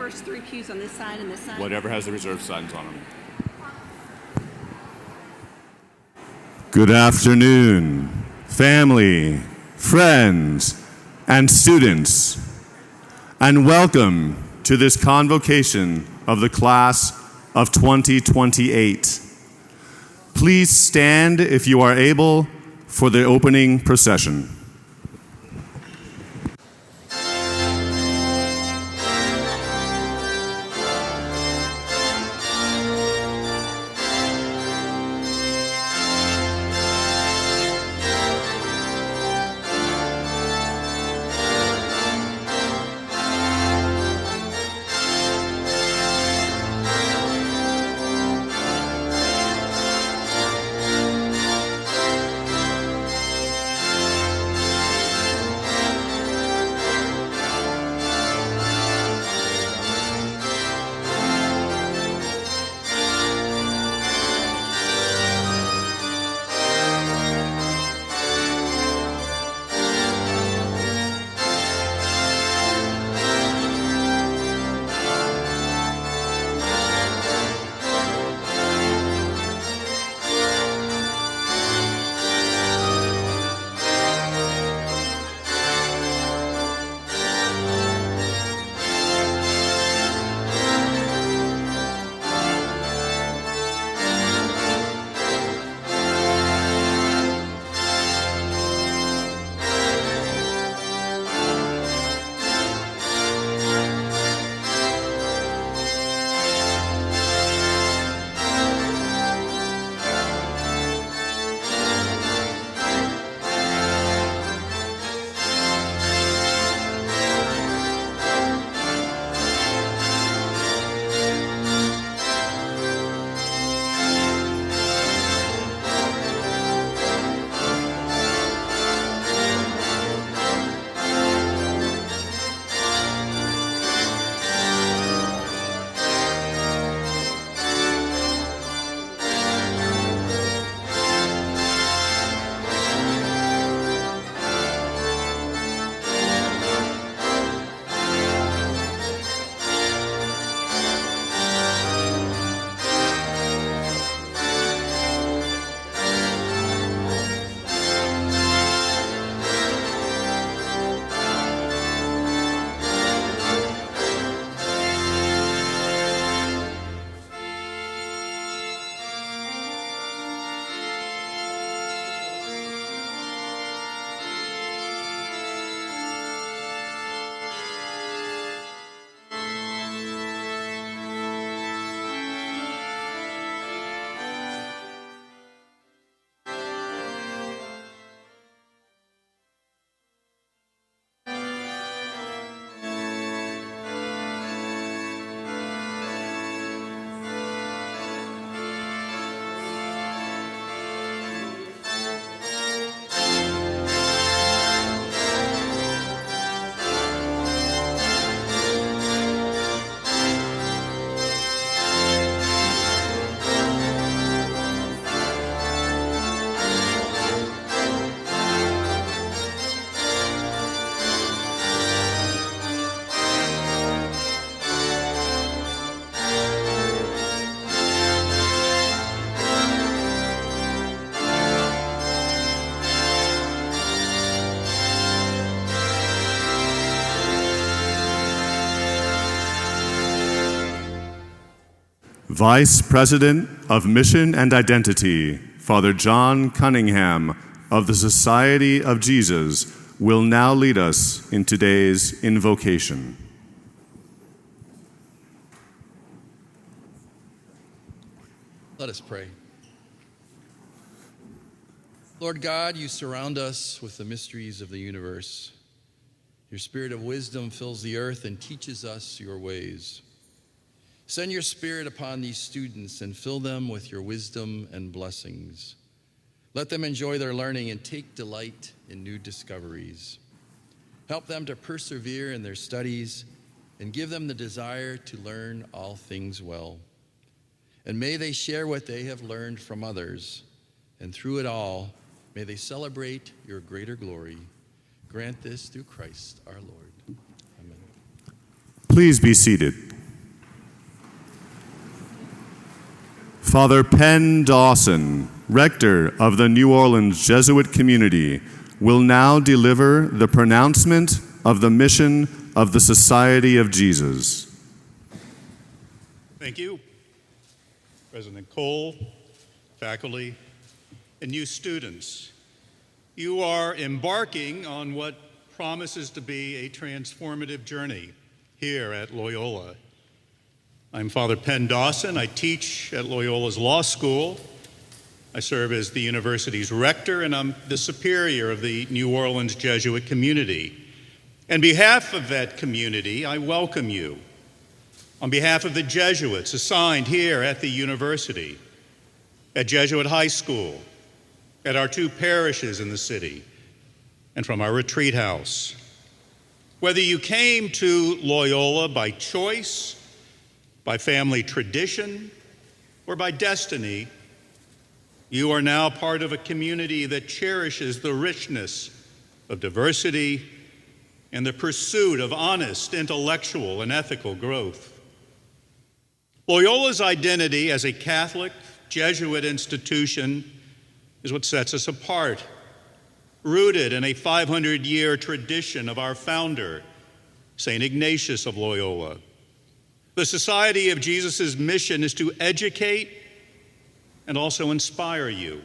first three pews on this side and this side? Whatever has the reserved signs on them. Good afternoon, family, friends, and students, and welcome to this convocation of the class of 2028. Please stand if you are able for the opening procession. Vice President of Mission and Identity, Father John Cunningham of the Society of Jesus, will now lead us in today's invocation. Let us pray. Lord God, you surround us with the mysteries of the universe. Your spirit of wisdom fills the earth and teaches us your ways. Send your spirit upon these students and fill them with your wisdom and blessings. Let them enjoy their learning and take delight in new discoveries. Help them to persevere in their studies and give them the desire to learn all things well. And may they share what they have learned from others, and through it all, may they celebrate your greater glory. Grant this through Christ our Lord. Amen. Please be seated. Father Penn Dawson, rector of the New Orleans Jesuit Community, will now deliver the pronouncement of the mission of the Society of Jesus. Thank you, President Cole, faculty, and new students. You are embarking on what promises to be a transformative journey here at Loyola. I'm Father Penn Dawson. I teach at Loyola's Law School. I serve as the university's rector, and I'm the superior of the New Orleans Jesuit community. On behalf of that community, I welcome you. On behalf of the Jesuits assigned here at the university, at Jesuit High School, at our 2 parishes in the city, and from our retreat house. Whether you came to Loyola by choice, by family tradition, or by destiny, you are now part of a community that cherishes the richness of diversity and the pursuit of honest intellectual and ethical growth. Loyola's identity as a Catholic Jesuit institution is what sets us apart, rooted in a 500-year tradition of our founder, St. Ignatius of Loyola. The Society of Jesus' mission is to educate and also inspire you,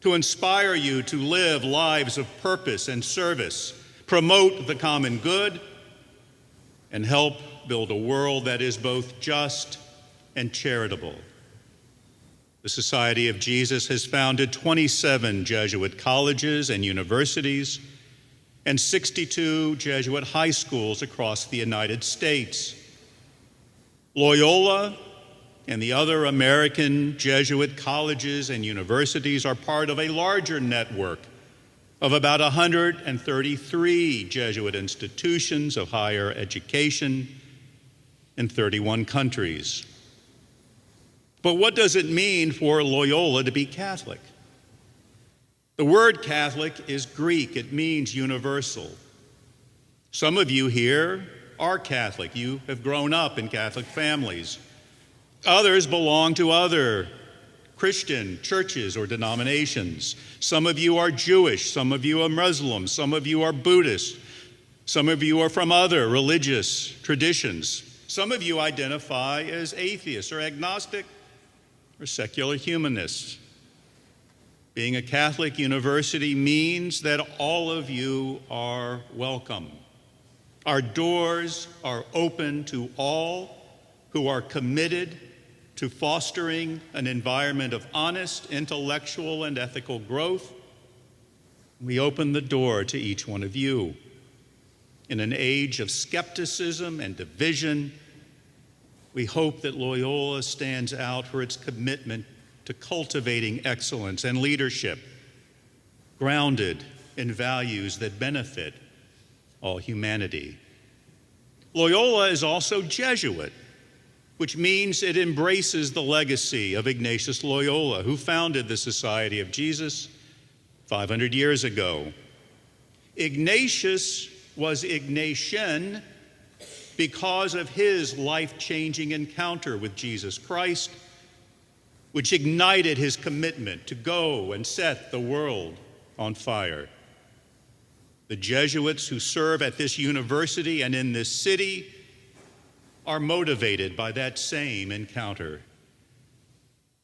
to live lives of purpose and service, promote the common good, and help build a world that is both just and charitable. The Society of Jesus has founded 27 Jesuit colleges and universities and 62 Jesuit high schools across the United States. Loyola and the other American Jesuit colleges and universities are part of a larger network of about 133 Jesuit institutions of higher education in 31 countries. But what does it mean for Loyola to be Catholic? The word Catholic is Greek. It means universal. Some of you here are Catholic. You have grown up in Catholic families. Others belong to other Christian churches or denominations. Some of you are Jewish. Some of you are Muslim. Some of you are Buddhist. Some of you are from other religious traditions. Some of you identify as atheists or agnostic or secular humanists. Being a Catholic university means that all of you are welcome. Our doors are open to all who are committed to fostering an environment of honest intellectual and ethical growth. We open the door to each one of you. In an age of skepticism and division, we hope that Loyola stands out for its commitment to cultivating excellence and leadership, grounded in values that benefit all humanity. Loyola is also Jesuit, which means it embraces the legacy of Ignatius Loyola, who founded the Society of Jesus 500 years ago. Ignatius was Ignatian because of his life-changing encounter with Jesus Christ, which ignited his commitment to go and set the world on fire. The Jesuits who serve at this university and in this city are motivated by that same encounter.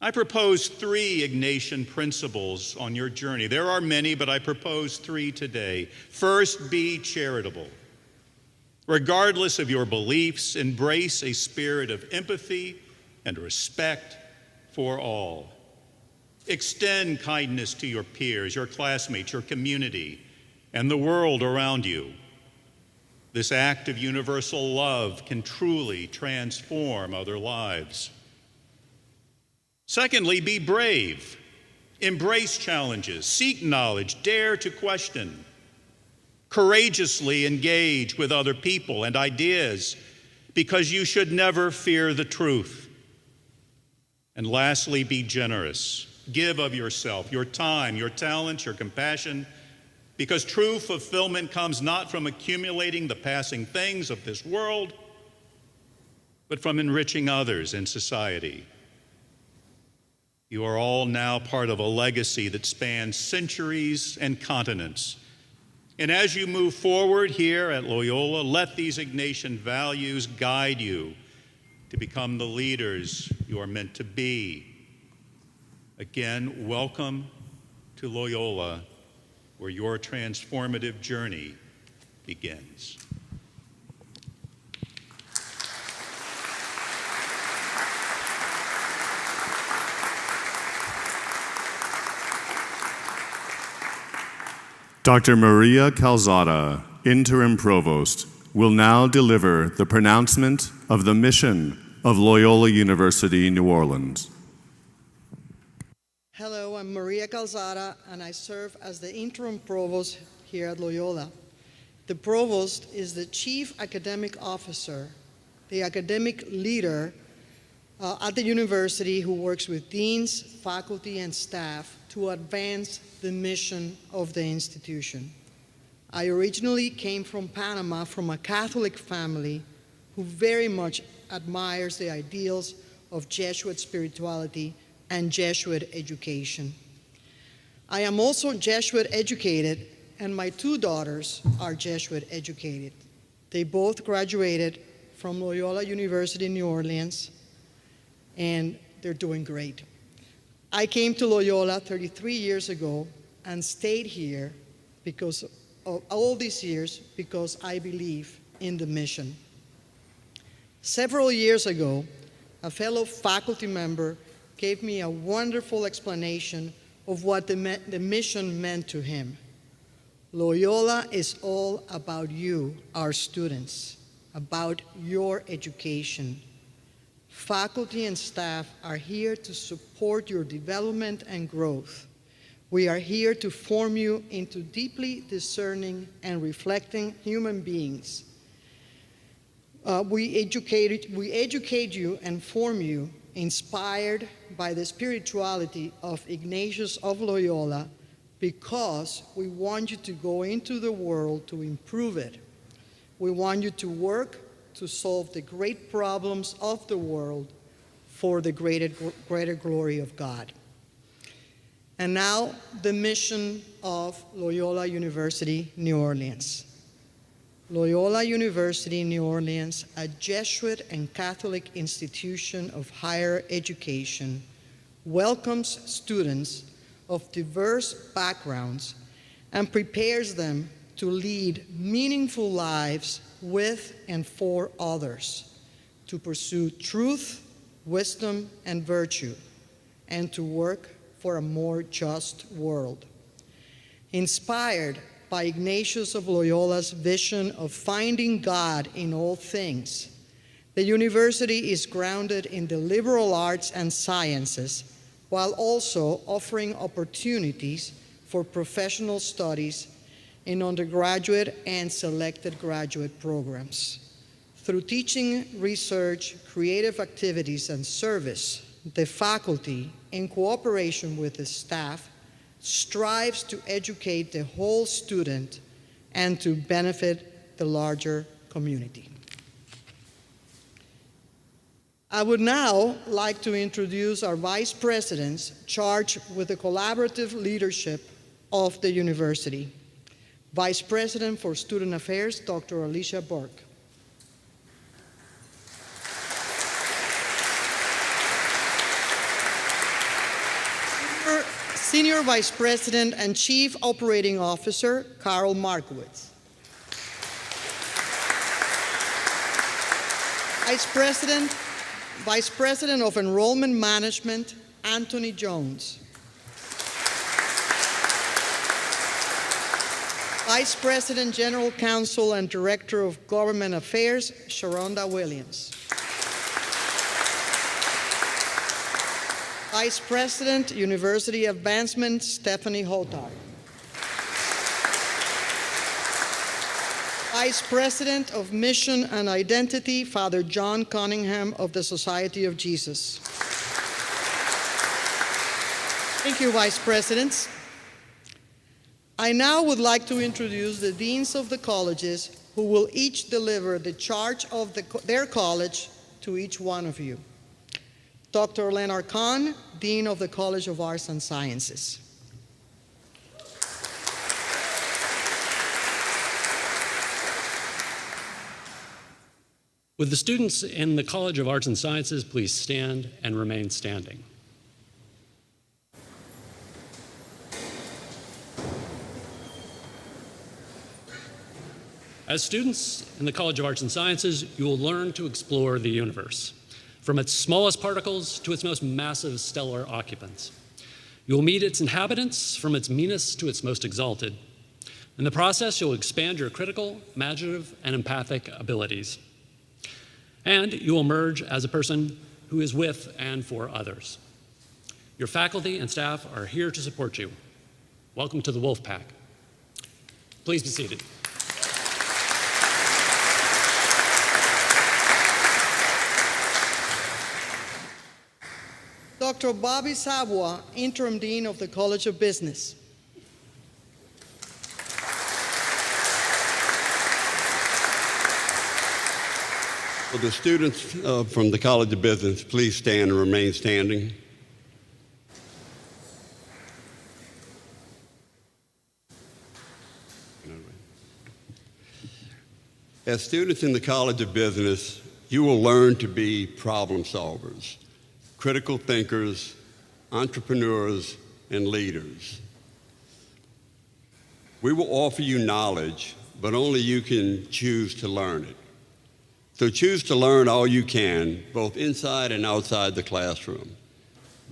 I propose 3 Ignatian principles on your journey. There are many, but I propose 3 today. First, be charitable. Regardless of your beliefs, embrace a spirit of empathy and respect for all. Extend kindness to your peers, your classmates, your community, and the world around you. This act of universal love can truly transform other lives. Secondly, be brave. Embrace challenges, seek knowledge, dare to question. Courageously engage with other people and ideas, because you should never fear the truth. And lastly, be generous. Give of yourself, your time, your talents, your compassion, because true fulfillment comes not from accumulating the passing things of this world, but from enriching others in society. You are all now part of a legacy that spans centuries and continents. And as you move forward here at Loyola, let these Ignatian values guide you to become the leaders you are meant to be. Again, welcome to Loyola, where your transformative journey begins. Dr. Maria Calzada, Interim Provost, will now deliver the pronouncement of the mission of Loyola University, New Orleans. Hello, I'm Maria Calzada, and I serve as the Interim Provost here at Loyola. The Provost is the Chief Academic Officer, the academic leader at the university who works with deans, faculty, and staff to advance the mission of the institution. I originally came from Panama from a Catholic family who very much admires the ideals of Jesuit spirituality and Jesuit education. I am also Jesuit educated, and my two daughters are Jesuit educated. They both graduated from Loyola University in New Orleans, and they're doing great. I came to Loyola 33 years ago and stayed here because of all these years because I believe in the mission. Several years ago, a fellow faculty member gave me a wonderful explanation of what the mission meant to him. Loyola is all about you, our students, about your education. Faculty and staff are here to support your development and growth. We are here to form you into deeply discerning and reflecting human beings. We educate you and form you inspired by the spirituality of Ignatius of Loyola because we want you to go into the world to improve it. We want you to work to solve the great problems of the world for the greater glory of God. And now, the mission of Loyola University, New Orleans. Loyola University, New Orleans, a Jesuit and Catholic institution of higher education, welcomes students of diverse backgrounds and prepares them to lead meaningful lives with and for others, to pursue truth, wisdom, and virtue, and to work for a more just world. Inspired by Ignatius of Loyola's vision of finding God in all things, the university is grounded in the liberal arts and sciences, while also offering opportunities for professional studies in undergraduate and selected graduate programs. Through teaching, research, creative activities, and service, the faculty, in cooperation with the staff, strives to educate the whole student and to benefit the larger community. I would now like to introduce our vice presidents charged with the collaborative leadership of the university. Vice President for Student Affairs, Dr. Alicia Burke. Senior Vice President and Chief Operating Officer, Carol Markowitz. Vice President of Enrollment Management, Anthony Jones. Vice President, General Counsel, and Director of Government Affairs, Sharonda Williams. Vice President, University Advancement, Stephanie Hotard. Vice President of Mission and Identity, Father John Cunningham of the Society of Jesus. Thank you, Vice Presidents. I now would like to introduce the deans of the colleges who will each deliver the charge of their college to each one of you. Dr. Leonard Kahn, Dean of the College of Arts and Sciences. Would the students in the College of Arts and Sciences please stand and remain standing? As students in the College of Arts and Sciences, you will learn to explore the universe, from its smallest particles to its most massive stellar occupants. You will meet its inhabitants from its meanest to its most exalted. In the process, you'll expand your critical, imaginative, and empathic abilities. And you will emerge as a person who is with and for others. Your faculty and staff are here to support you. Welcome to the Wolf Pack. Please be seated. Dr. Bobby Sabwa, Interim Dean of the College of Business. Will the students from the College of Business please stand and remain standing? As students in the College of Business, you will learn to be problem solvers, critical thinkers, entrepreneurs, and leaders. We will offer you knowledge, but only you can choose to learn it. So choose to learn all you can, both inside and outside the classroom.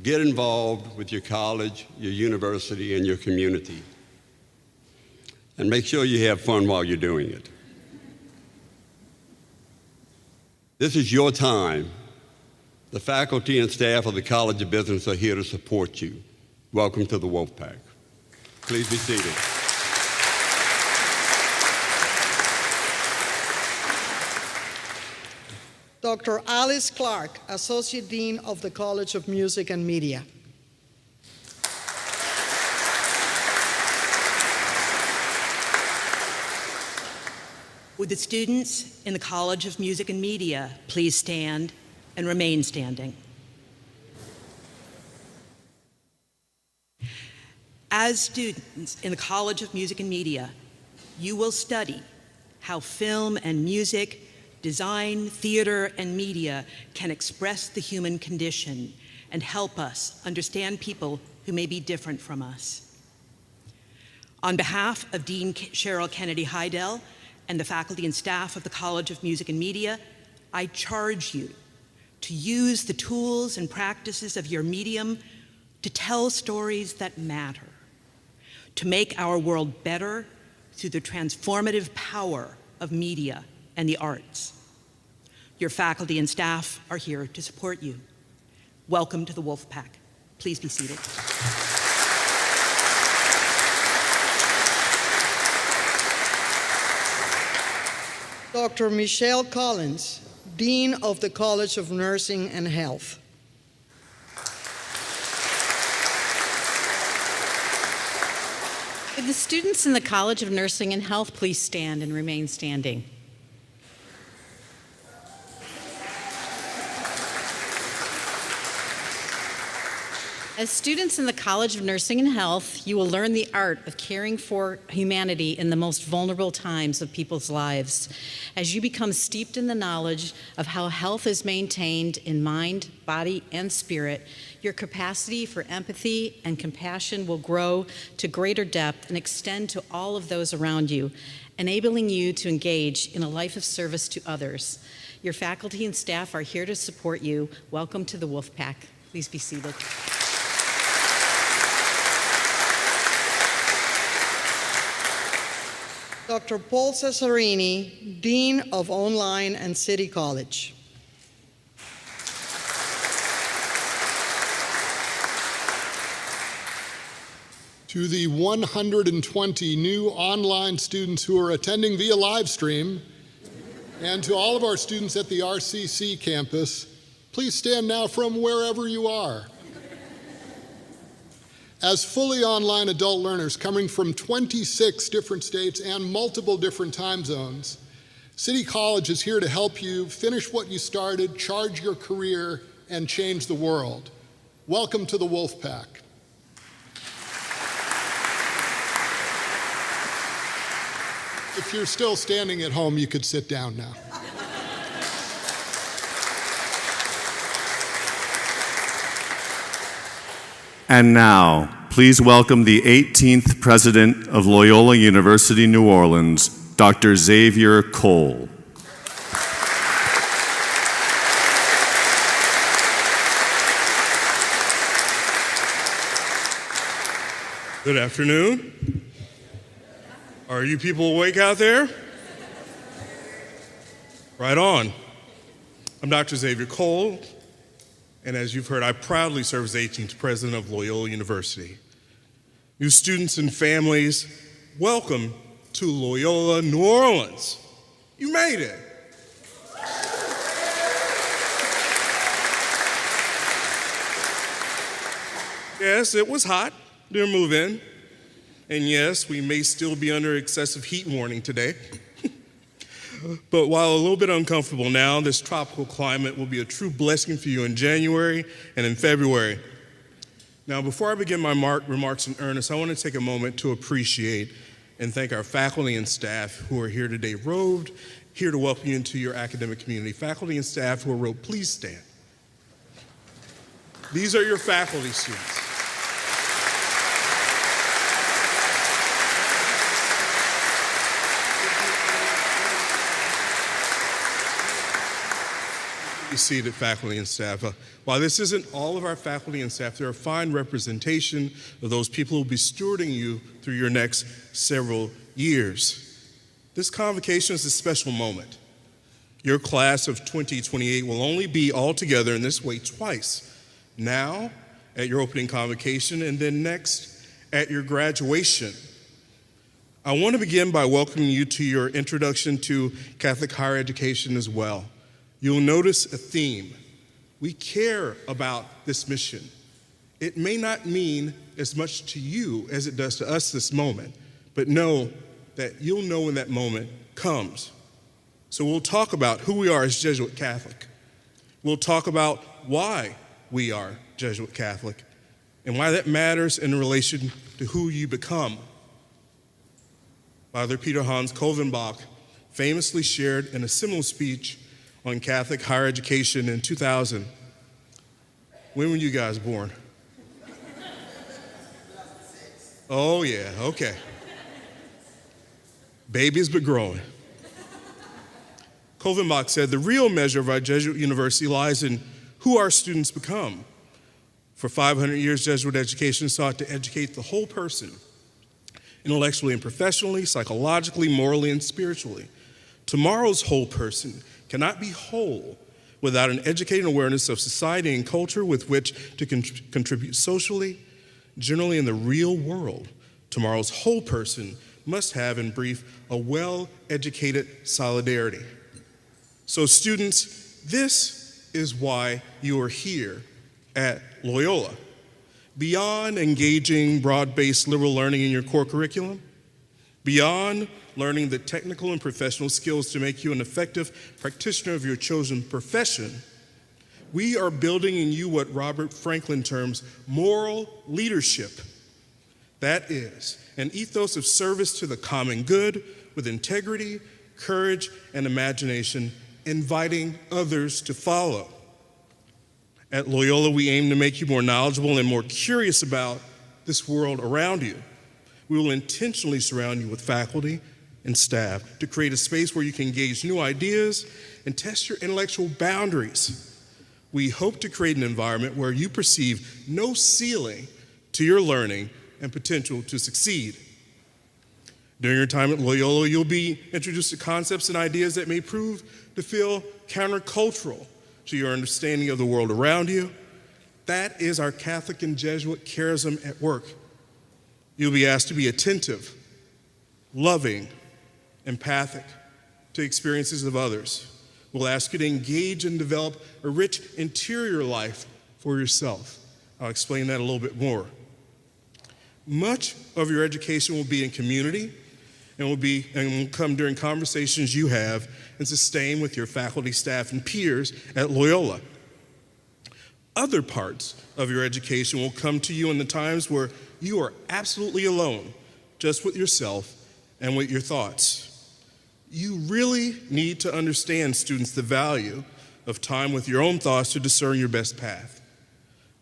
Get involved with your college, your university, and your community. And make sure you have fun while you're doing it. This is your time. The faculty and staff of the College of Business are here to support you. Welcome to the Wolf Pack. Please be seated. Dr. Alice Clark, Associate Dean of the College of Music and Media. Would the students in the College of Music and Media please stand and remain standing? As students in the College of Music and Media, you will study how film and music, design, theater, and media can express the human condition and help us understand people who may be different from us. On behalf of Dean Cheryl Kennedy Heidel and the faculty and staff of the College of Music and Media, I charge you to use the tools and practices of your medium to tell stories that matter, to make our world better through the transformative power of media and the arts. Your faculty and staff are here to support you. Welcome to the Wolf Pack. Please be seated. Dr. Michelle Collins, Dean of the College of Nursing and Health. Would the students in the College of Nursing and Health please stand and remain standing? As students in the College of Nursing and Health, you will learn the art of caring for humanity in the most vulnerable times of people's lives. As you become steeped in the knowledge of how health is maintained in mind, body, and spirit, your capacity for empathy and compassion will grow to greater depth and extend to all of those around you, enabling you to engage in a life of service to others. Your faculty and staff are here to support you. Welcome to the Wolf Pack. Please be seated. Dr. Paul Cesarini, Dean of Online and City College. To the 120 new online students who are attending via live stream, and to all of our students at the RCC campus, please stand now from wherever you are. As fully online adult learners coming from 26 different states and multiple different time zones, City College is here to help you finish what you started, charge your career, and change the world. Welcome to the Wolf Pack. If you're still standing at home, you could sit down now. And now, please welcome the 18th President of Loyola University, New Orleans, Dr. Xavier Cole. Good afternoon. Are you people awake out there? Right on. I'm Dr. Xavier Cole, and as you've heard, I proudly serve as 18th President of Loyola University. New students and families, welcome to Loyola, New Orleans. You made it. Yes, it was hot during move-in, and yes, we may still be under excessive heat warning today. But while a little bit uncomfortable now, this tropical climate will be a true blessing for you in January and in February. Now, before I begin my remarks in earnest, I want to take a moment to appreciate and thank our faculty and staff who are here today, robed, here to welcome you into your academic community. Faculty and staff who are robed, please stand. These are your faculty students. Be seated, faculty and staff. While this isn't all of our faculty and staff, they're a fine representation of those people who will be stewarding you through your next several years. This convocation is a special moment. Your class of 2028 will only be all together in this way twice. Now, at your opening convocation, and then next at your graduation. I want to begin by welcoming you to your introduction to Catholic higher education as well. You'll notice a theme. We care about this mission. It may not mean as much to you as it does to us this moment, but know that you'll know when that moment comes. So we'll talk about who we are as Jesuit Catholic. We'll talk about why we are Jesuit Catholic and why that matters in relation to who you become. Father Peter Hans Kolvenbach famously shared in a similar speech on Catholic higher education in 2000. When were you guys born? Oh yeah, okay. Babies but growing. Kolvenbach said, the real measure of our Jesuit university lies in who our students become. For 500 years, Jesuit education sought to educate the whole person, intellectually and professionally, psychologically, morally, and spiritually. Tomorrow's whole person cannot be whole without an educated awareness of society and culture with which to contribute socially, generally in the real world. Tomorrow's whole person must have, in brief, a well-educated solidarity. So students, this is why you are here at Loyola. Beyond engaging broad-based liberal learning in your core curriculum, beyond learning the technical and professional skills to make you an effective practitioner of your chosen profession, we are building in you what Robert Franklin terms moral leadership. That is, an ethos of service to the common good with integrity, courage, and imagination, inviting others to follow. At Loyola, we aim to make you more knowledgeable and more curious about this world around you. We will intentionally surround you with faculty and staff to create a space where you can engage new ideas and test your intellectual boundaries. We hope to create an environment where you perceive no ceiling to your learning and potential to succeed. During your time at Loyola, you'll be introduced to concepts and ideas that may prove to feel countercultural to your understanding of the world around you. That is our Catholic and Jesuit charism at work. You'll be asked to be attentive, loving, empathic to experiences of others. We'll ask you to engage and develop a rich interior life for yourself. I'll explain that a little bit more. Much of your education will be in community and will come during conversations you have and sustain with your faculty, staff, and peers at Loyola. other parts of your education will come to you in the times where you are absolutely alone, just with yourself and with your thoughts. You really need to understand, students, the value of time with your own thoughts to discern your best path.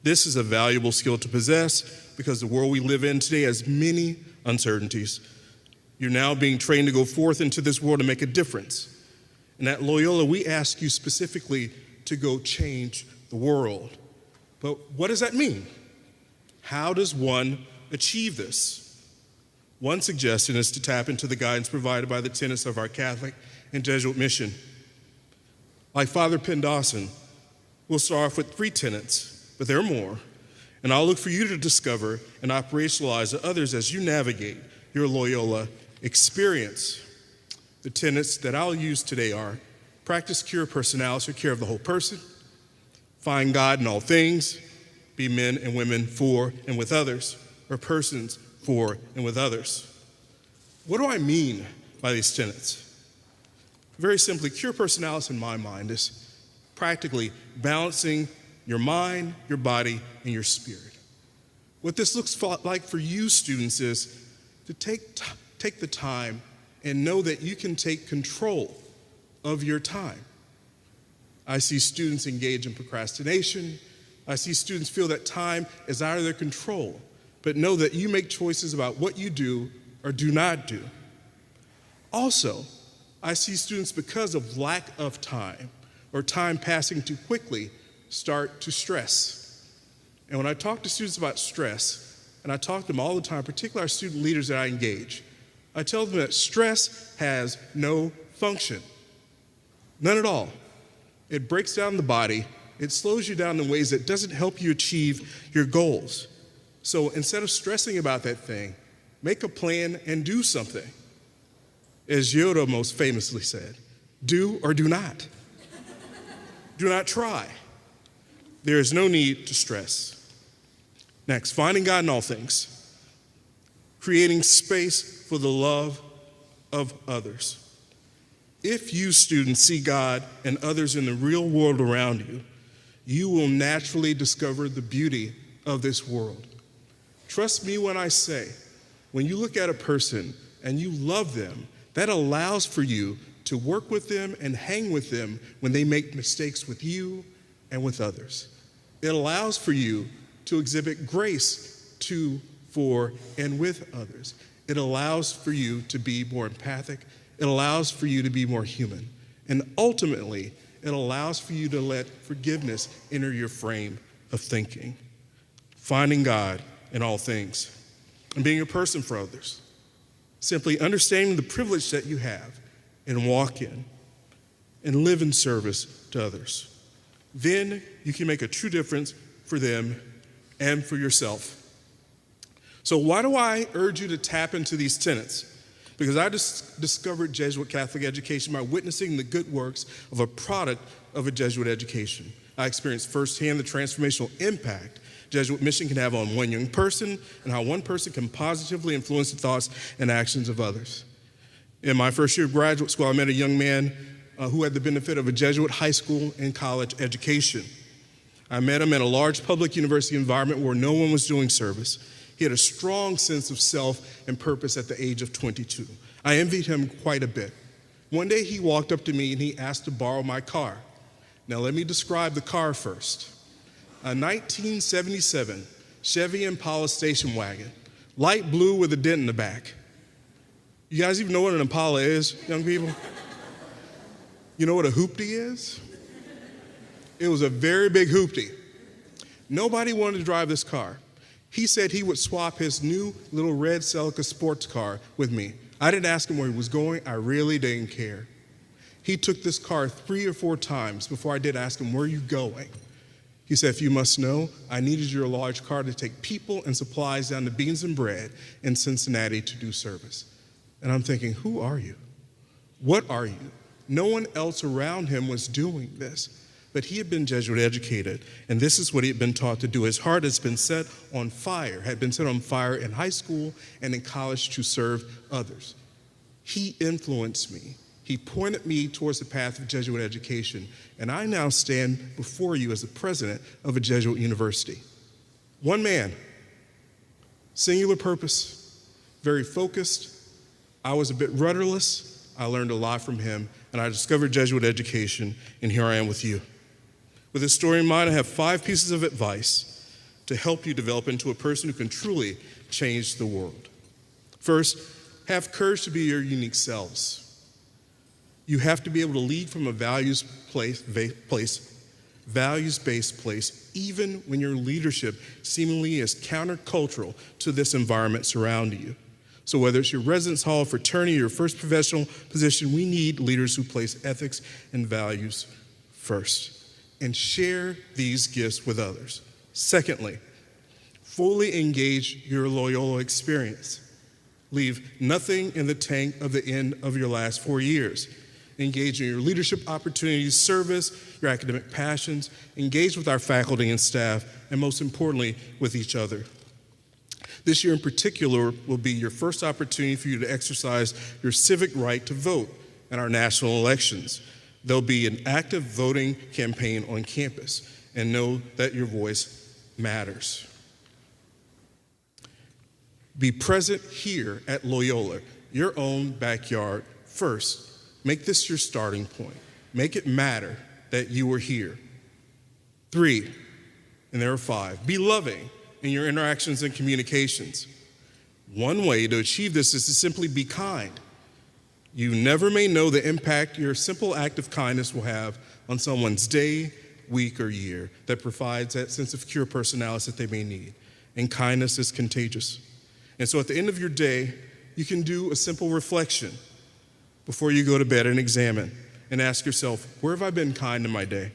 This is a valuable skill to possess because the world we live in today has many uncertainties. You're now being trained to go forth into this world to make a difference. And at Loyola, we ask you specifically to go change the world. But what does that mean? How does one achieve this? One suggestion is to tap into the guidance provided by the tenets of our Catholic and Jesuit mission. Like Father Penn Dawson, we'll start off with 3 tenets, but there are more. And I'll look for you to discover and operationalize the others as you navigate your Loyola experience. The tenets that I'll use today are: practice cure personality, or care of the whole person; find God in all things; be men and women for and with others, or persons for and with others. What do I mean by these tenets? Very simply, cure personality in my mind is practically balancing your mind, your body, and your spirit. What this looks like for you students is to take the time and know that you can take control of your time. I see students engage in procrastination. I see students feel that time is out of their control, but know that you make choices about what you do or do not do. Also, I see students, because of lack of time or time passing too quickly, start to stress. And when I talk to students about stress, and I talk to them all the time, particularly our student leaders that I engage, I tell them that stress has no function, none at all. It breaks down the body. It slows you down in ways that doesn't help you achieve your goals. So instead of stressing about that thing, make a plan and do something. As Yoda most famously said, do or do not. Do not try. There is no need to stress. Next, finding God in all things. Creating space for the love of others. If you, students, see God and others in the real world around you, you will naturally discover the beauty of this world. Trust me when I say, when you look at a person and you love them, that allows for you to work with them and hang with them when they make mistakes with you and with others. It allows for you to exhibit grace to, for, and with others. It allows for you to be more empathic. It allows for you to be more human. And ultimately, it allows for you to let forgiveness enter your frame of thinking. Finding God in all things and being a person for others. Simply understanding the privilege that you have and walk in and live in service to others. Then you can make a true difference for them and for yourself. So why do I urge you to tap into these tenets? Because I discovered Jesuit Catholic education by witnessing the good works of a product of a Jesuit education. I experienced firsthand the transformational impact Jesuit mission can have on one young person and how one person can positively influence the thoughts and actions of others. In my first year of graduate school, I met a young man who had the benefit of a Jesuit high school and college education. I met him in a large public university environment where no one was doing service. He had a strong sense of self and purpose at the age of 22. I envied him quite a bit. One day he walked up to me and he asked to borrow my car. Now let me describe the car first. A 1977 Chevy Impala station wagon, light blue with a dent in the back. You guys even know what an Impala is, young people? You know what a hoopty is? It was a very big hoopty. Nobody wanted to drive this car. He said he would swap his new little red Celica sports car with me. I didn't ask him where he was going. I really didn't care. He took this car 3 or 4 times before I did ask him, where are you going? He said, if you must know, I needed your large car to take people and supplies down to Beans and Bread in Cincinnati to do service. And I'm thinking, who are you? What are you? No one else around him was doing this. But he had been Jesuit educated, and this is what he had been taught to do. His heart has been set on fire, had been set on fire in high school and in college to serve others. He influenced me. He pointed me towards the path of Jesuit education, and I now stand before you as the president of a Jesuit university. One man, singular purpose, very focused. I was a bit rudderless. I learned a lot from him, and I discovered Jesuit education, and here I am with you. With this story in mind, I have 5 pieces of advice to help you develop into a person who can truly change the world. First, have courage to be your unique selves. You have to be able to lead from a values-based place, even when your leadership seemingly is countercultural to this environment surrounding you. So whether it's your residence hall, fraternity, or your first professional position, we need leaders who place ethics and values first and share these gifts with others. Secondly, fully engage your Loyola experience. Leave nothing in the tank of the end of your last 4 years. Engage in your leadership opportunities, service, your academic passions, engage with our faculty and staff, and most importantly, with each other. This year in particular will be your first opportunity for you to exercise your civic right to vote in our national elections. There'll be an active voting campaign on campus, and know that your voice matters. Be present here at Loyola, your own backyard first. Make this your starting point. Make it matter that you are here. 3, and there are 5, be loving in your interactions and communications. One way to achieve this is to simply be kind. You never may know the impact your simple act of kindness will have on someone's day, week, or year that provides that sense of secure personality that they may need. And kindness is contagious. And so at the end of your day, you can do a simple reflection before you go to bed and examine and ask yourself, where have I been kind in my day?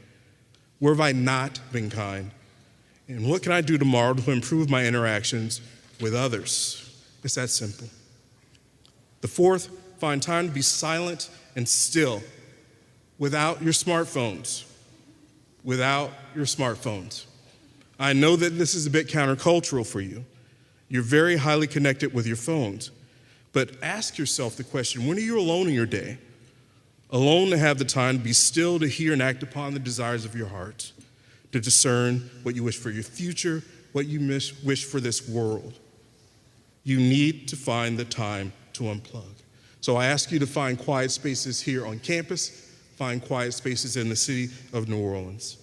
Where have I not been kind? And what can I do tomorrow to improve my interactions with others? It's that simple. The 4th, find time to be silent and still without your smartphones. Without your smartphones. I know that this is a bit countercultural for you. You're very highly connected with your phones. But ask yourself the question, when are you alone in your day? Alone to have the time to be still, to hear and act upon the desires of your heart, to discern what you wish for your future, what you wish for this world. You need to find the time to unplug. So I ask you to find quiet spaces here on campus, find quiet spaces in the city of New Orleans.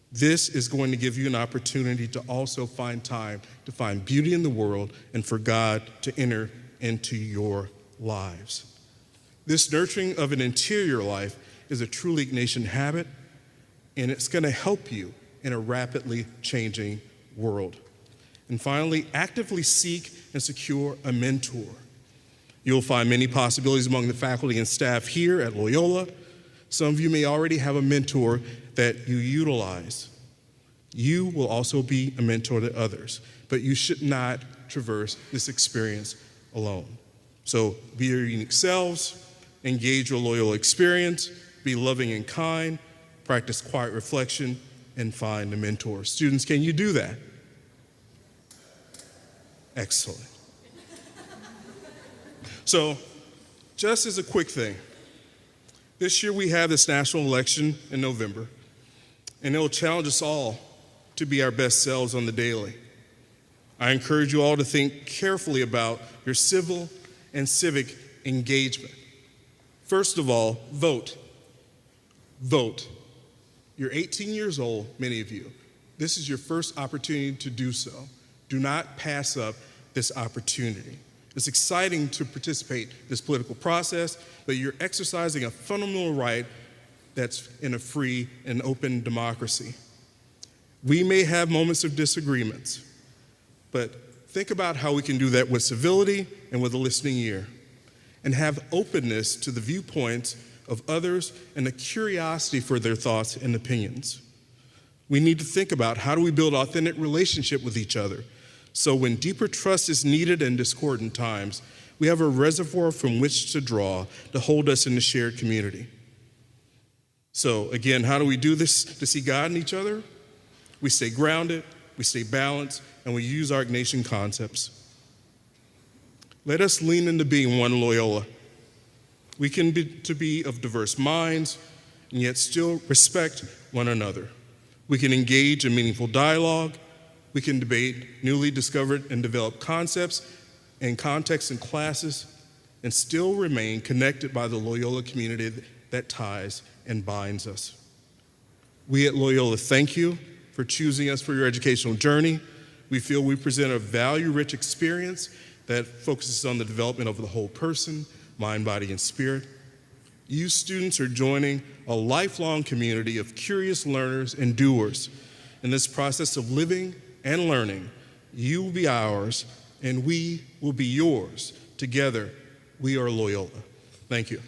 This is going to give you an opportunity to also find time to find beauty in the world and for God to enter into your lives. This nurturing of an interior life is a truly Ignatian habit, and it's going to help you in a rapidly changing world. And finally, actively seek and secure a mentor. You'll find many possibilities among the faculty and staff here at Loyola. Some of you may already have a mentor that you utilize. You will also be a mentor to others, but you should not traverse this experience alone. So be your unique selves, engage your Loyola experience, be loving and kind, practice quiet reflection, and find a mentor. Students, can you do that? Excellent. So, just as a quick thing, this year we have this national election in November, and it will challenge us all to be our best selves on the daily. I encourage you all to think carefully about your civil and civic engagement. First of all, vote. Vote. You're 18 years old, many of you. This is your first opportunity to do so. Do not pass up this opportunity. It's exciting to participate in this political process, but you're exercising a fundamental right that's in a free and open democracy. We may have moments of disagreements, but think about how we can do that with civility and with a listening ear, and have openness to the viewpoints of others and a curiosity for their thoughts and opinions. We need to think about how do we build authentic relationship with each other, so when deeper trust is needed in discordant times, we have a reservoir from which to draw to hold us in the shared community. So again, how do we do this to see God in each other? We stay grounded, we stay balanced, and we use our Ignatian concepts. Let us lean into being one Loyola. We can be of diverse minds and yet still respect one another. We can engage in meaningful dialogue. We can debate newly discovered and developed concepts and contexts in classes and still remain connected by the Loyola community that ties and binds us. We at Loyola thank you for choosing us for your educational journey. We feel we present a value-rich experience that focuses on the development of the whole person, mind, body, and spirit. You students are joining a lifelong community of curious learners and doers. In this process of living and learning, you will be ours and we will be yours. Together, we are Loyola. Thank you.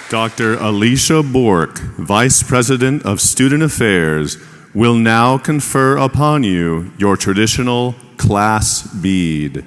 Dr. Alicia Bork, Vice President of Student Affairs, will now confer upon you your traditional class bead.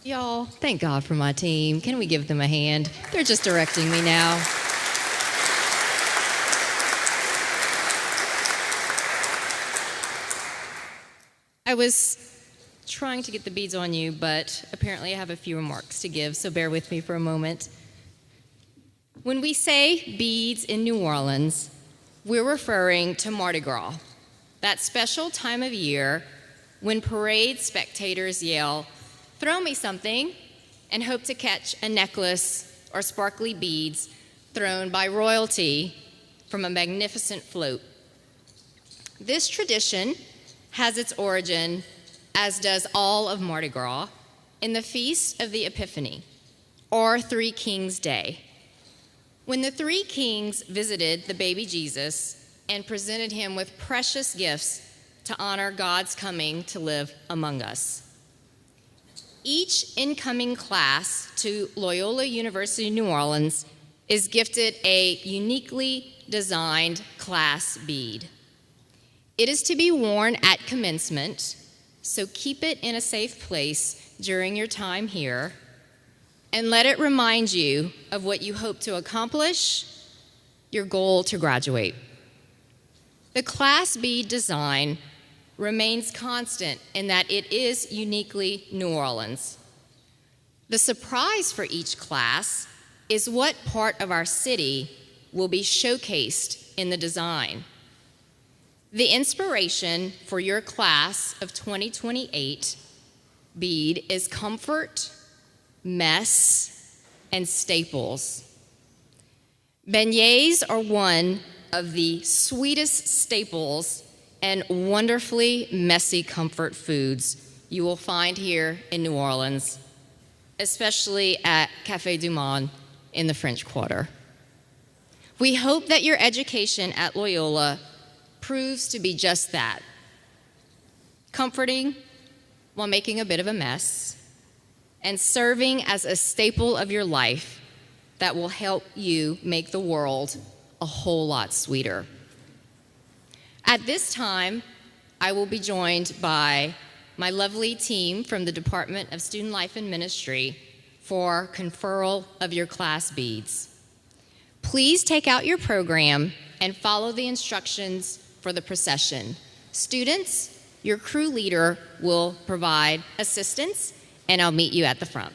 Y'all, thank God for my team. Can we give them a hand? They're just directing me now. I was trying to get the beads on you, but apparently I have a few remarks to give, so bear with me for a moment. When we say beads in New Orleans, we're referring to Mardi Gras, that special time of year when parade spectators yell, "Throw me something," and hope to catch a necklace or sparkly beads thrown by royalty from a magnificent float. This tradition has its origin, as does all of Mardi Gras, in the Feast of the Epiphany, or Three Kings Day, when the three kings visited the baby Jesus and presented him with precious gifts to honor God's coming to live among us. Each incoming class to Loyola University New Orleans is gifted a uniquely designed class bead. It is to be worn at commencement, so keep it in a safe place during your time here, and let it remind you of what you hope to accomplish, your goal to graduate. The class bead design remains constant in that it is uniquely New Orleans. The surprise for each class is what part of our city will be showcased in the design. The inspiration for your class of 2028 bead is comfort, mess, and staples. Beignets are one of the sweetest staples and wonderfully messy comfort foods you will find here in New Orleans, especially at Café du Monde in the French Quarter. We hope that your education at Loyola proves to be just that, comforting while making a bit of a mess, and serving as a staple of your life that will help you make the world a whole lot sweeter. At this time, I will be joined by my lovely team from the Department of Student Life and Ministry for conferral of your class beads. Please take out your program and follow the instructions for the procession. Students, your crew leader will provide assistance, and I'll meet you at the front.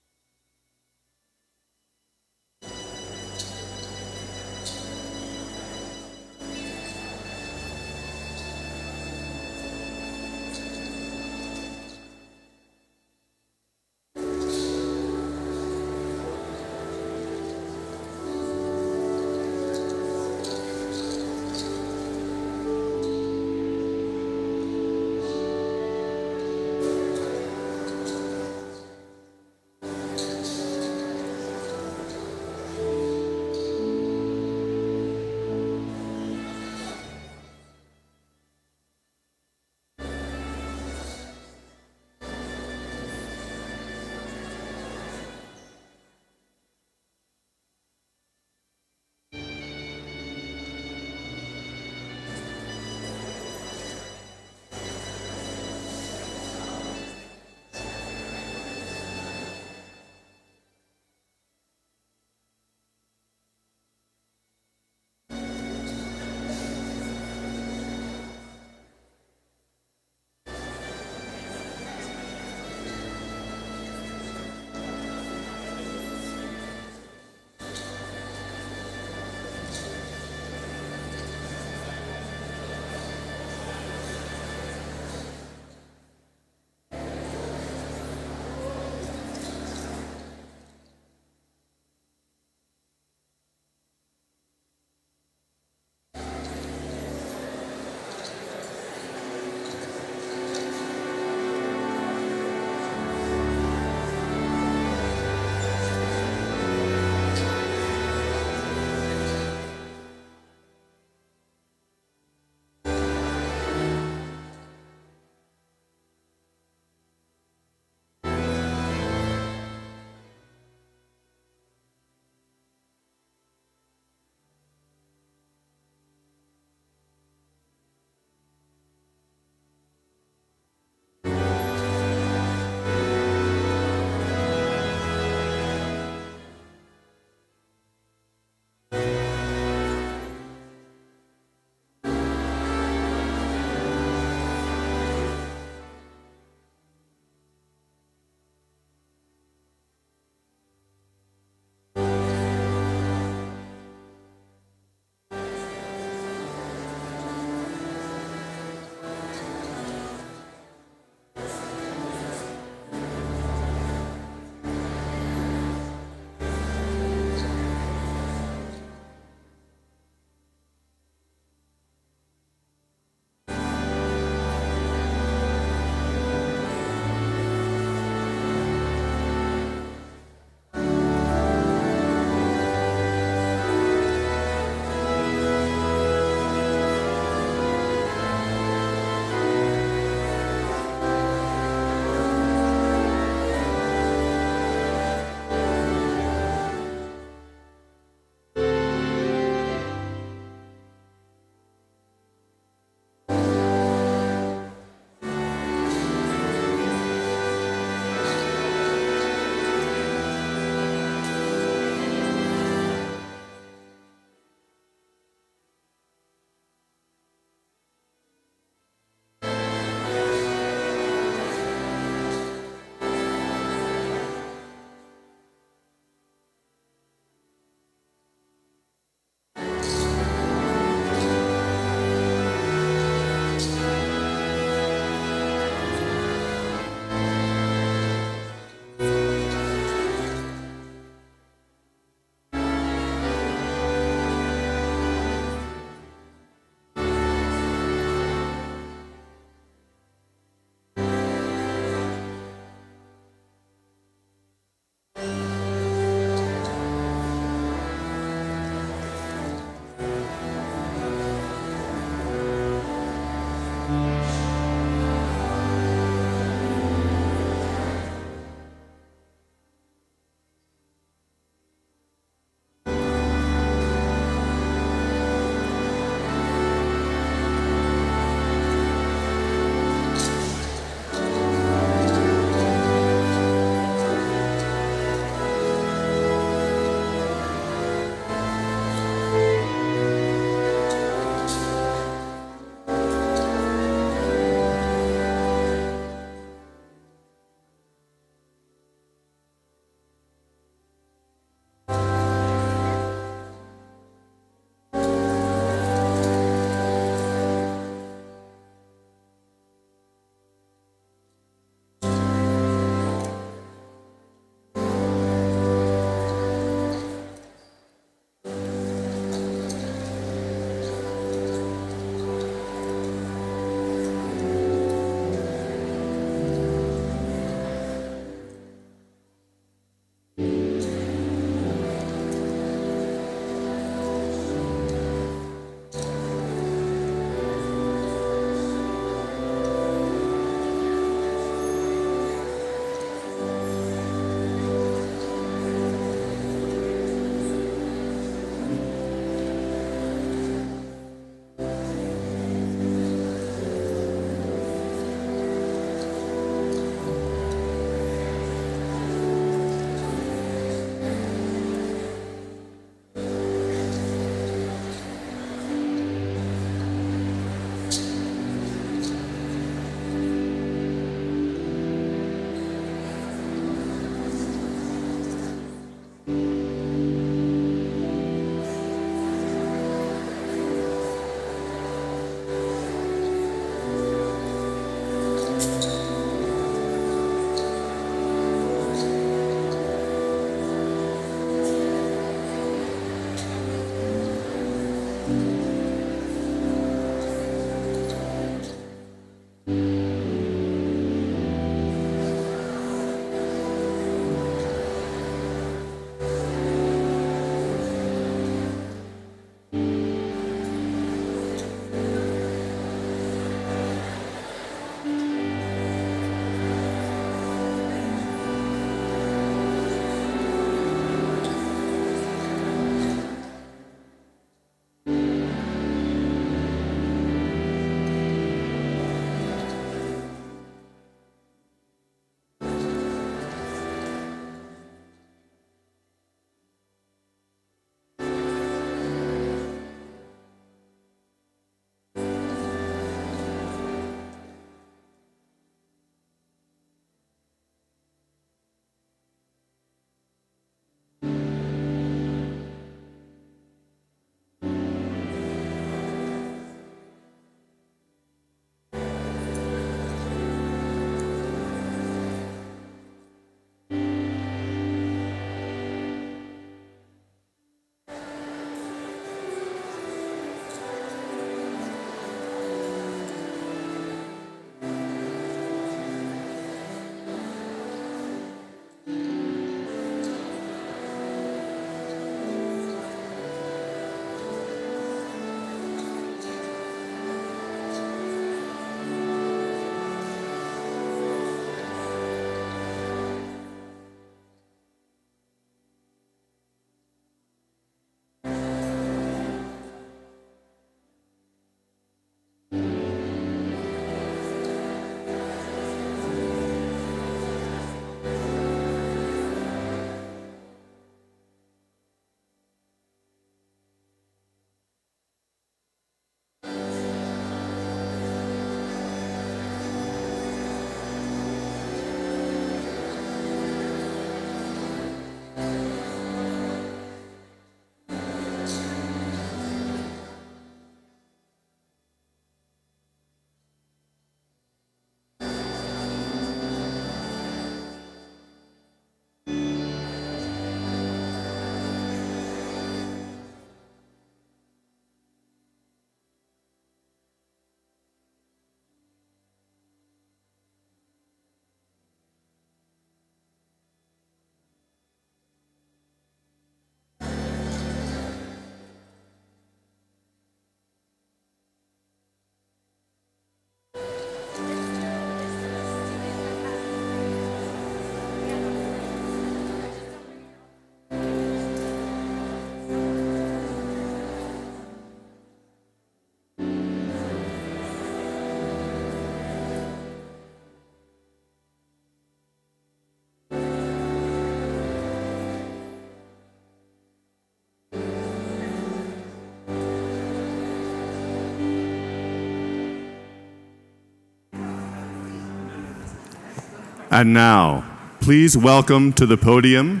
And now, please welcome to the podium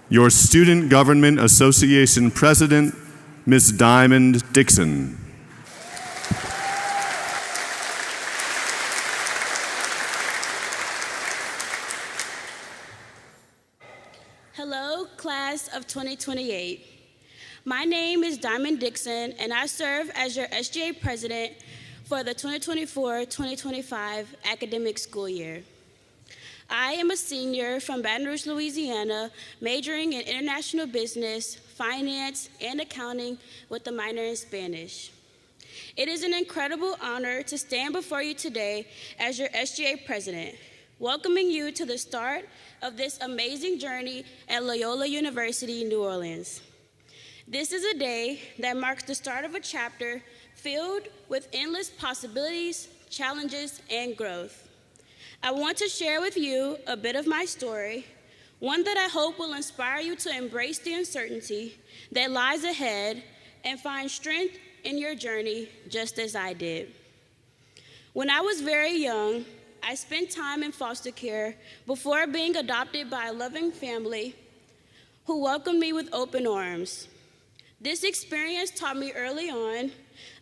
your Student Government Association President, Ms. Diamond Dixon. Hello, class of 2028. My name is Diamond Dixon, and I serve as your SGA president for the 2024-2025 academic school year. I am a senior from Baton Rouge, Louisiana, majoring in international business, finance, and accounting with a minor in Spanish. It is an incredible honor to stand before you today as your SGA president, welcoming you to the start of this amazing journey at Loyola University, New Orleans. This is a day that marks the start of a chapter filled with endless possibilities, challenges, and growth. I want to share with you a bit of my story, one that I hope will inspire you to embrace the uncertainty that lies ahead and find strength in your journey just as I did. When I was very young, I spent time in foster care before being adopted by a loving family who welcomed me with open arms. This experience taught me early on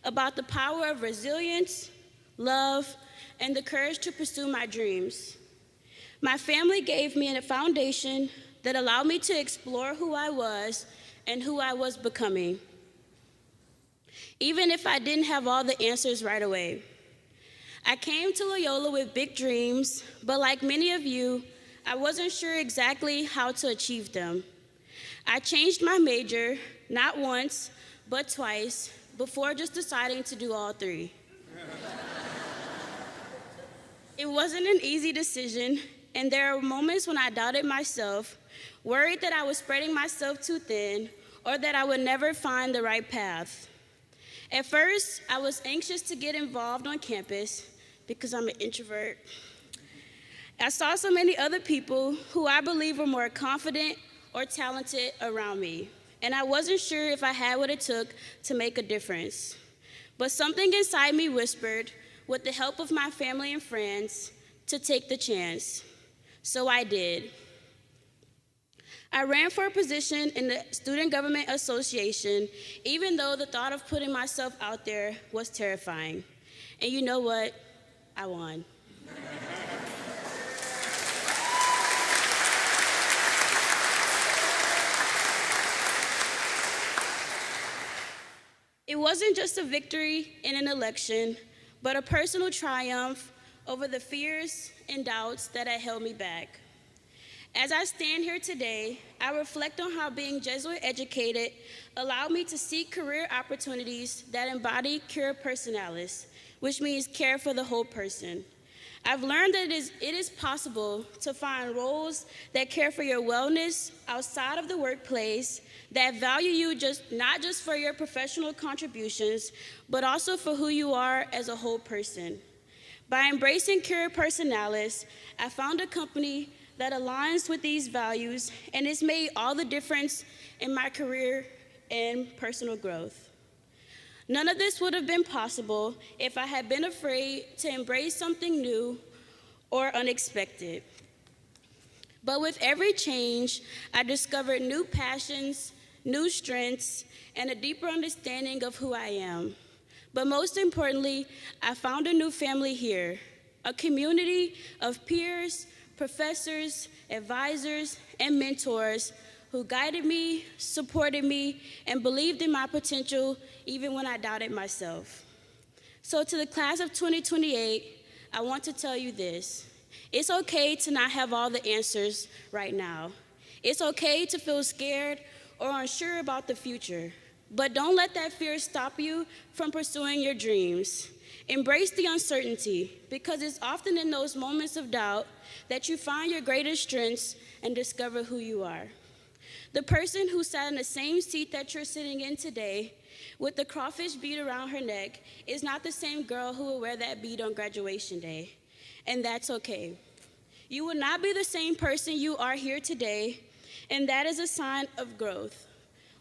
about the power of resilience, love, and the courage to pursue my dreams. My family gave me a foundation that allowed me to explore who I was and who I was becoming, even if I didn't have all the answers right away. I came to Loyola with big dreams, but like many of you, I wasn't sure exactly how to achieve them. I changed my major, not once, but twice, before just deciding to do all three. It wasn't an easy decision, and there were moments when I doubted myself, worried that I was spreading myself too thin, or that I would never find the right path. At first, I was anxious to get involved on campus because I'm an introvert. I saw so many other people who I believe were more confident or talented around me, and I wasn't sure if I had what it took to make a difference. But something inside me whispered, with the help of my family and friends, to take the chance. So I did. I ran for a position in the Student Government Association, even though the thought of putting myself out there was terrifying. And you know what? I won. It wasn't just a victory in an election, but a personal triumph over the fears and doubts that had held me back. As I stand here today, I reflect on how being Jesuit educated allowed me to seek career opportunities that embody cura personalis, which means care for the whole person. I've learned that it is possible to find roles that care for your wellness outside of the workplace, that value you not just for your professional contributions, but also for who you are as a whole person. By embracing cura personalis, I found a company that aligns with these values, and it's made all the difference in my career and personal growth. None of this would have been possible if I had been afraid to embrace something new or unexpected. But with every change, I discovered new passions, new strengths, and a deeper understanding of who I am. But most importantly, I found a new family here, a community of peers, professors, advisors, and mentors who guided me, supported me, and believed in my potential even when I doubted myself. So to the class of 2028, I want to tell you this. It's okay to not have all the answers right now. It's okay to feel scared or unsure about the future, but don't let that fear stop you from pursuing your dreams. Embrace the uncertainty, because it's often in those moments of doubt that you find your greatest strengths and discover who you are. The person who sat in the same seat that you're sitting in today with the crawfish bead around her neck is not the same girl who will wear that bead on graduation day, and that's okay. You will not be the same person you are here today, and that is a sign of growth.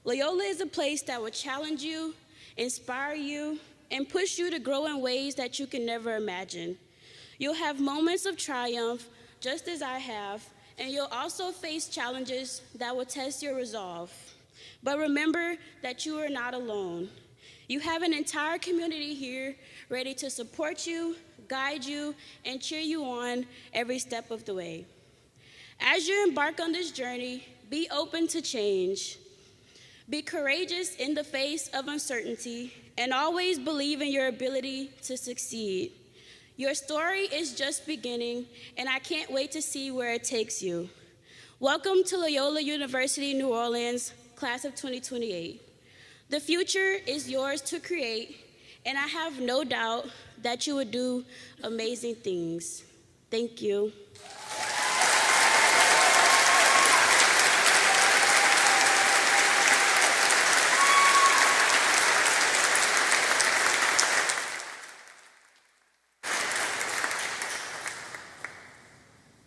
Loyola is a place that will challenge you, inspire you, and push you to grow in ways that you can never imagine. You'll have moments of triumph, just as I have, and you'll also face challenges that will test your resolve. But remember that you are not alone. You have an entire community here ready to support you, guide you, and cheer you on every step of the way. As you embark on this journey, be open to change. Be courageous in the face of uncertainty, and always believe in your ability to succeed. Your story is just beginning, and I can't wait to see where it takes you. Welcome to Loyola University, New Orleans, class of 2028. The future is yours to create, and I have no doubt that you will do amazing things. Thank you.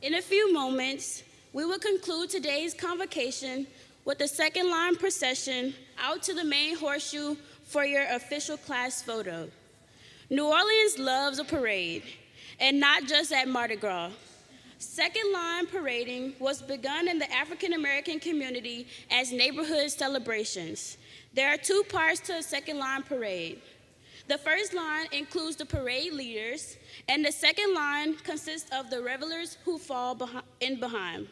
In a few moments, we will conclude today's convocation with the second line procession out to the main horseshoe for your official class photo. New Orleans loves a parade, and not just at Mardi Gras. Second line parading was begun in the African American community as neighborhood celebrations. There are two parts to a second line parade. The first line includes the parade leaders, and the second line consists of the revelers who fall in behind.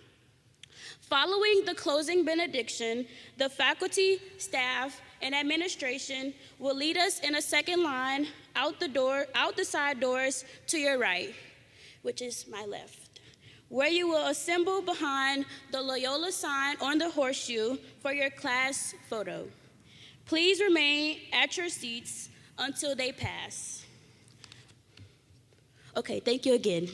Following the closing benediction, the faculty, staff, and administration will lead us in a second line out the side doors to your right, which is my left, where you will assemble behind the Loyola sign on the horseshoe for your class photo. Please remain at your seats until they pass. Okay, thank you again.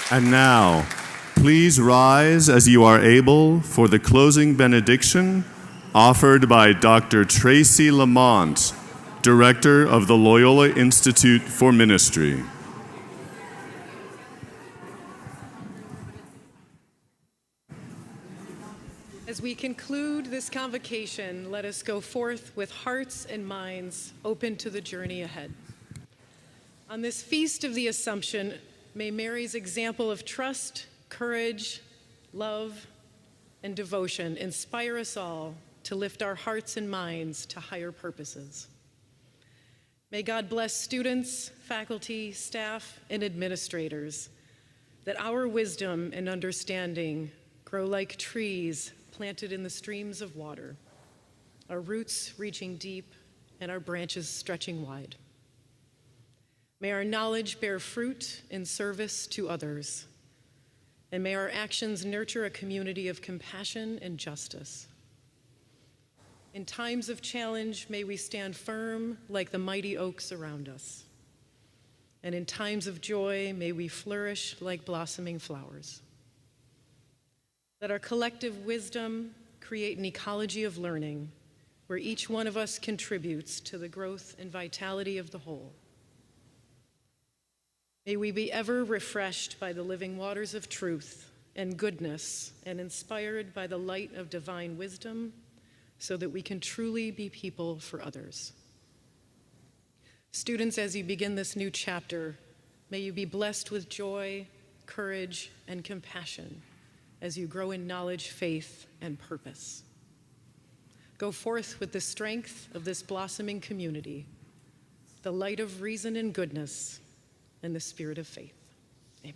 And now, please rise as you are able for the closing benediction offered by Dr. Tracy Lamont, Director of the Loyola Institute for Ministry. As we conclude this convocation, let us go forth with hearts and minds open to the journey ahead. On this feast of the Assumption, may Mary's example of trust, courage, love, and devotion inspire us all to lift our hearts and minds to higher purposes. May God bless students, faculty, staff, and administrators, that our wisdom and understanding grow like trees planted in the streams of water, our roots reaching deep and our branches stretching wide. May our knowledge bear fruit in service to others, and may our actions nurture a community of compassion and justice. In times of challenge, may we stand firm like the mighty oaks around us. And in times of joy, may we flourish like blossoming flowers. Let our collective wisdom create an ecology of learning where each one of us contributes to the growth and vitality of the whole. May we be ever refreshed by the living waters of truth and goodness and inspired by the light of divine wisdom so that we can truly be people for others. Students, as you begin this new chapter, may you be blessed with joy, courage, and compassion as you grow in knowledge, faith, and purpose. Go forth with the strength of this blossoming community, the light of reason and goodness, and the spirit of faith. Amen.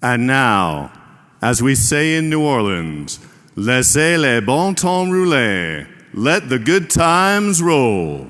And now, as we say in New Orleans, laissez les bon temps rouler. Let the good times roll.